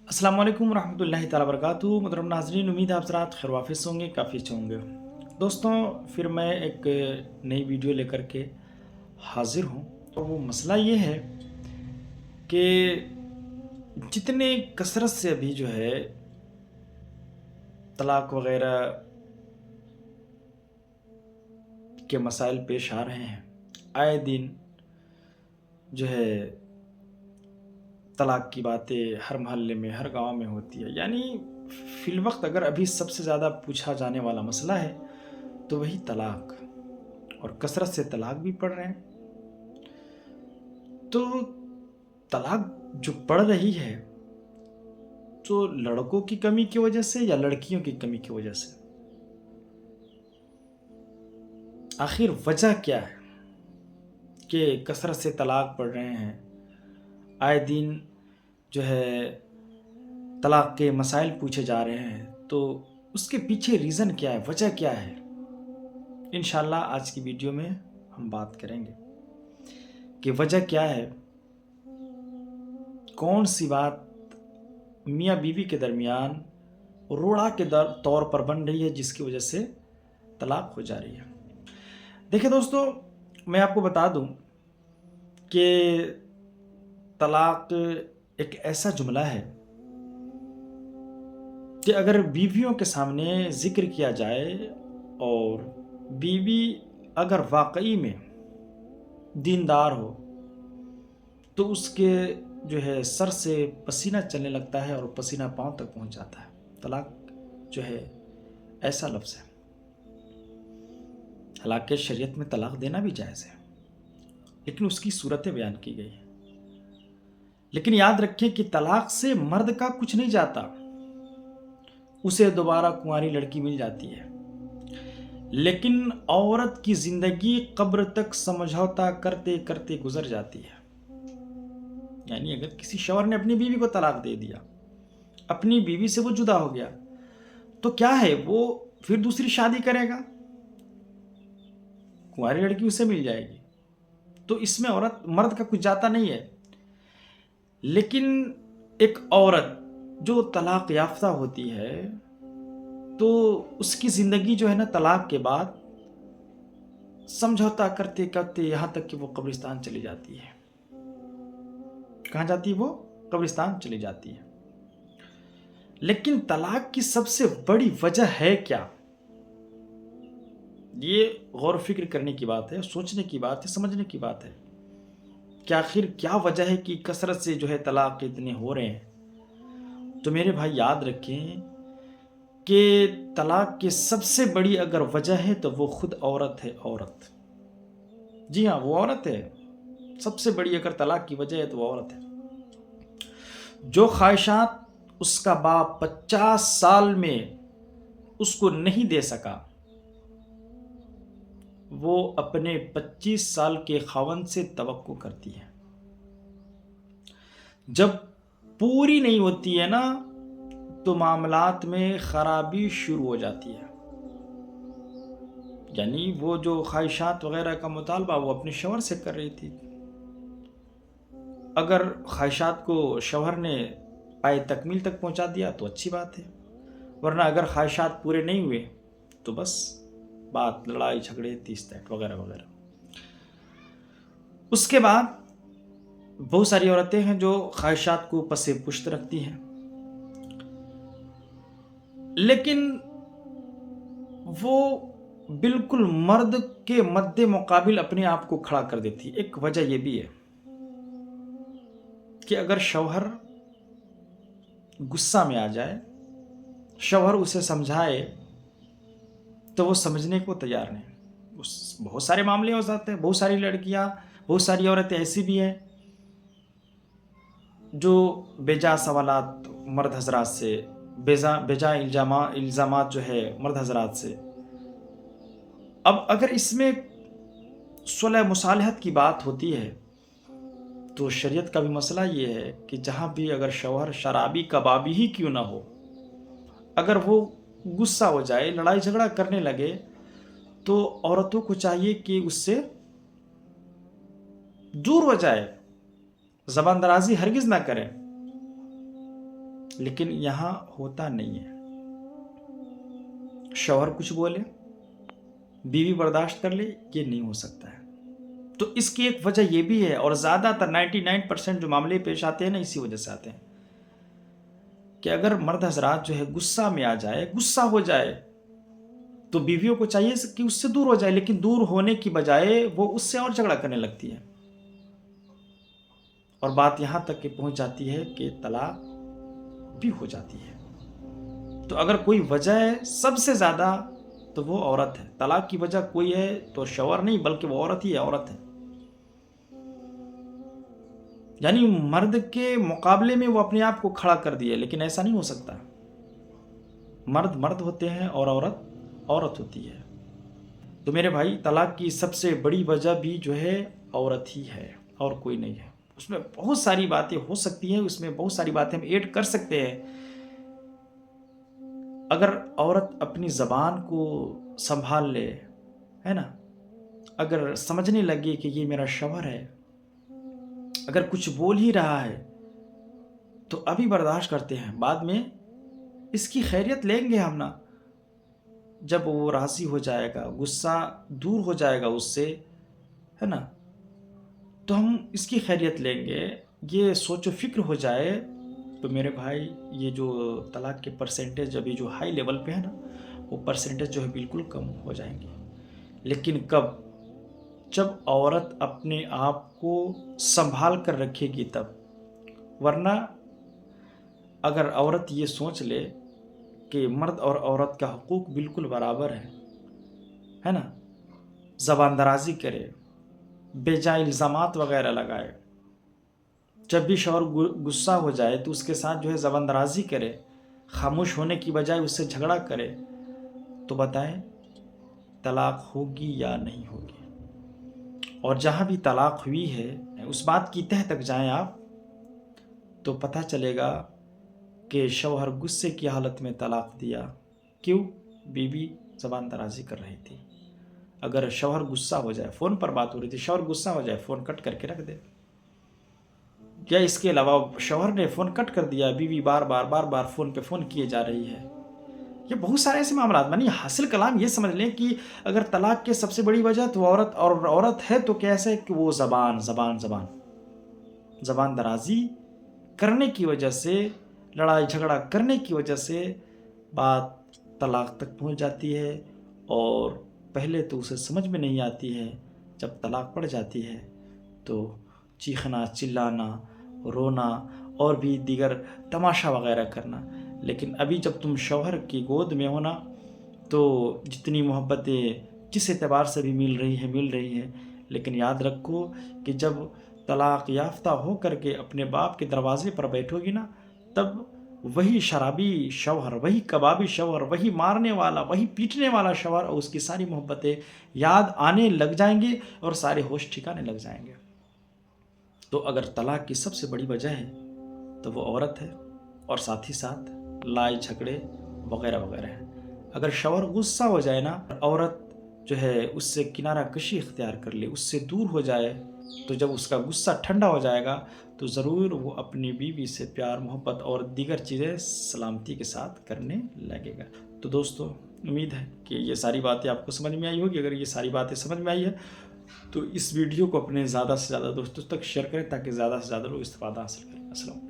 अस्सलाम वालेकुम रहमतुल्लाहि ताला बरकातहू। मुहतरम नाज़रीन, उम्मीद है आप हज़रात खैर वाफिस होंगे, काफ़ी अच्छे होंगे। दोस्तों, फिर मैं एक नई वीडियो लेकर के हाज़िर हूँ। तो वो मसला ये है कि जितने कसरत से अभी जो है तलाक वग़ैरह के मसाइल पेश आ रहे हैं, आए दिन जो है तलाक की बातें हर मोहल्ले में, हर गाँव में होती है। यानी फ़िलवक़्त अगर अभी सबसे ज़्यादा पूछा जाने वाला मसला है, तो वही तलाक, और कसरत से तलाक भी पड़ रहे हैं। तो तलाक जो पड़ रही है, तो लड़कों की कमी की वजह से या लड़कियों की कमी की वजह से? आखिर वजह क्या है कि कसरत से तलाक पड़ रहे हैं? आए दिन जो है तलाक के मसाइल पूछे जा रहे हैं, तो उसके पीछे रीज़न क्या है, वजह क्या है? इंशाअल्लाह आज की वीडियो में हम बात करेंगे कि वजह क्या है, कौन सी बात मियाँ बीवी के दरमियान रोड़ा के तौर पर बन रही है जिसकी वजह से तलाक हो जा रही है। देखिए दोस्तों, मैं आपको बता दूं कि तलाक एक ऐसा जुमला है कि अगर बीवियों के सामने ज़िक्र किया जाए और बीवी अगर वाकई में दीनदार हो, तो उसके जो है सर से पसीना चलने लगता है और पसीना पाँव तक पहुंच जाता है। तलाक जो है ऐसा लफ्ज़ है। हालांकि शरीयत में तलाक देना भी जायज़ है, लेकिन उसकी सूरतें बयान की गई हैं। लेकिन याद रखें कि तलाक से मर्द का कुछ नहीं जाता, उसे दोबारा कुंवारी लड़की मिल जाती है, लेकिन औरत की जिंदगी कब्र तक समझौता करते करते गुजर जाती है। यानी अगर किसी शौहर ने अपनी बीवी को तलाक दे दिया, अपनी बीवी से वो जुदा हो गया, तो क्या है, वो फिर दूसरी शादी करेगा, कुंवारी लड़की उसे मिल जाएगी। तो इसमें औरत मर्द का कुछ जाता नहीं है। लेकिन एक औरत जो तलाक याफ्ता होती है, तो उसकी ज़िंदगी जो है ना, तलाक के बाद समझौता करते करते यहाँ तक कि वो कब्रिस्तान चली जाती है। कहाँ जाती है वो? कब्रिस्तान चली जाती है। लेकिन तलाक की सबसे बड़ी वजह है क्या? ये गौर फिक्र करने की बात है, सोचने की बात है, समझने की बात है कि आखिर क्या वजह है कि कसरत से जो है तलाक इतने हो रहे हैं। तो मेरे भाई याद रखें कि तलाक की सबसे बड़ी अगर वजह है तो वो खुद औरत है। औरत, जी हाँ, वो औरत है। सबसे बड़ी अगर तलाक की वजह है तो वो औरत है। जो ख्वाहिशात उसका बाप 50 साल में उसको नहीं दे सका, वो अपने 25 साल के खावंद से तवक्को करती है। जब पूरी नहीं होती है ना, तो मामलात में खराबी शुरू हो जाती है। यानी वो जो ख्वाहिशात वगैरह का मुतालबा वो अपने शौहर से कर रही थी, अगर ख्वाहिशात को शौहर ने पाए तकमील तक पहुंचा दिया तो अच्छी बात है, वरना अगर ख्वाहिशात पूरे नहीं हुए तो बस बात लड़ाई झगड़े तीस तक वगैरह वगैरह। उसके बाद बहुत सारी औरतें हैं जो ख्वाहिशात को पसे पुश्त रखती हैं, लेकिन वो बिल्कुल मर्द के मद्दे मुकाबिल अपने आप को खड़ा कर देती है। एक वजह यह भी है कि अगर शौहर गुस्सा में आ जाए, शौहर उसे समझाए, तो वो समझने को तैयार नहीं। उस बहुत सारे मामले हो जाते हैं। बहुत सारी लड़कियां, बहुत सारी औरतें ऐसी भी हैं जो बेजा सवालात मर्द हजरात से, बेजा इल्ज़ामात जो है मर्द हजरात से। अब अगर इसमें सुलह मुसालहत की बात होती है, तो शरीयत का भी मसला ये है कि जहाँ भी अगर शौहर शराबी कबाबी ही क्यों ना हो, अगर वो गुस्सा हो जाए, लड़ाई झगड़ा करने लगे, तो औरतों को चाहिए कि उससे दूर हो जाए, ज़बान दराज़ी हरगिज़ ना करें। لیکن یہاں ہوتا نہیں ہے. شوہر کچھ بولے بیوی برداشت کر لے، یہ نہیں ہو سکتا ہے. تو اس کی ایک وجہ یہ بھی ہے، اور زیادہ تر 99% جو معاملے پیش آتے ہیں نا اسی وجہ سے آتے ہیں کہ اگر مرد حضرات جو ہے غصہ میں آ جائے، غصہ ہو جائے، تو بیویوں کو چاہیے کہ اس سے دور ہو جائے، لیکن دور ہونے کی بجائے وہ اس سے اور جھگڑا کرنے لگتی ہے، اور بات یہاں تک کہ پہنچ جاتی ہے کہ طلاق بھی ہو جاتی ہے. تو اگر کوئی وجہ ہے سب سے زیادہ تو وہ عورت ہے. طلاق کی وجہ کوئی ہے تو شوہر نہیں بلکہ وہ عورت ہی ہے، عورت ہے. یعنی مرد کے مقابلے میں وہ اپنے آپ کو کھڑا کر دیا، لیکن ایسا نہیں ہو سکتا. مرد مرد ہوتے ہیں اور عورت عورت ہوتی ہے. تو میرے بھائی طلاق کی سب سے بڑی وجہ بھی جو ہے عورت ہی ہے اور کوئی نہیں ہے. اس میں بہت ساری باتیں ہو سکتی ہیں، اس میں بہت ساری باتیں ہم ایڈ کر سکتے ہیں. اگر عورت اپنی زبان کو سنبھال لے، ہے نا، اگر سمجھنے لگے کہ یہ میرا شوہر ہے، اگر کچھ بول ہی رہا ہے تو ابھی برداشت کرتے ہیں، بعد میں اس کی خیریت لیں گے ہم نا. جب وہ راضی ہو جائے گا، غصہ دور ہو جائے گا اس سے، ہے نا، تو ہم اس کی خیریت لیں گے. یہ سوچ و فکر ہو جائے تو میرے بھائی یہ جو طلاق کے پرسنٹیج ابھی جو ہائی لیول پہ ہے نا، وہ پرسنٹیج جو ہے بالکل کم ہو جائیں گے. لیکن کب؟ جب عورت اپنے آپ کو سنبھال کر رکھے گی تب. ورنہ اگر عورت یہ سوچ لے کہ مرد اور عورت کا حقوق بالکل برابر ہے نا، زبان درازی کرے، بے جا الزامات وغیرہ لگائے، جب بھی شوہر غصہ ہو جائے تو اس کے ساتھ جو ہے زبان درازی کرے، خاموش ہونے کی بجائے اس سے جھگڑا کرے، تو بتائیں طلاق ہوگی یا نہیں ہوگی؟ اور جہاں بھی طلاق ہوئی ہے اس بات کی تہ تک جائیں آپ تو پتہ چلے گا کہ شوہر غصے کی حالت میں طلاق دیا. کیوں؟ بیوی زبان درازی کر رہی تھی. اگر شوہر غصہ ہو جائے، فون پر بات ہو رہی تھی، شوہر غصہ ہو جائے، فون کٹ کر کے رکھ دے. یا اس کے علاوہ شوہر نے فون کٹ کر دیا، بیوی بار بار فون پہ فون کیے جا رہی ہے. یہ بہت سارے ایسے معاملات. یعنی حاصل کلام یہ سمجھ لیں کہ اگر طلاق کے سب سے بڑی وجہ تو عورت، اور عورت ہے تو کیسے کہ وہ زبان درازی کرنے کی وجہ سے، لڑائی جھگڑا کرنے کی وجہ سے بات طلاق تک پہنچ جاتی ہے. اور پہلے تو اسے سمجھ میں نہیں آتی ہے، جب طلاق پڑ جاتی ہے تو چیخنا، چلانا، رونا اور بھی دیگر تماشا وغیرہ کرنا. لیکن ابھی جب تم شوہر کی گود میں ہونا تو جتنی محبتیں جس اعتبار سے بھی مل رہی ہیں، لیکن یاد رکھو کہ جب طلاق یافتہ ہو کر کے اپنے باپ کے دروازے پر بیٹھو گی نا، تب وہی شرابی شوہر، وہی کبابی شوہر، وہی مارنے والا، وہی پیٹنے والا شوہر اور اس کی ساری محبتیں یاد آنے لگ جائیں گے اور سارے ہوش ٹھکانے لگ جائیں گے. تو اگر طلاق کی سب سے بڑی وجہ ہے تو وہ عورت ہے، اور ساتھ ہی ساتھ لڑائی جھگڑے وغیرہ وغیرہ ہے. اگر شوہر غصہ ہو جائے نا، عورت جو ہے اس سے کنارہ کشی اختیار کر لے، اس سے دور ہو جائے، تو جب اس کا غصہ ٹھنڈا ہو جائے گا تو ضرور وہ اپنی بیوی سے پیار محبت اور دیگر چیزیں سلامتی کے ساتھ کرنے لگے گا. تو دوستو، امید ہے کہ یہ ساری باتیں آپ کو سمجھ میں آئی ہوگی. اگر یہ ساری باتیں سمجھ میں آئی ہے تو اس ویڈیو کو اپنے زیادہ سے زیادہ دوستوں تک شیئر کریں تاکہ زیادہ سے زیادہ لوگ استفادہ حاصل کریں. السلام.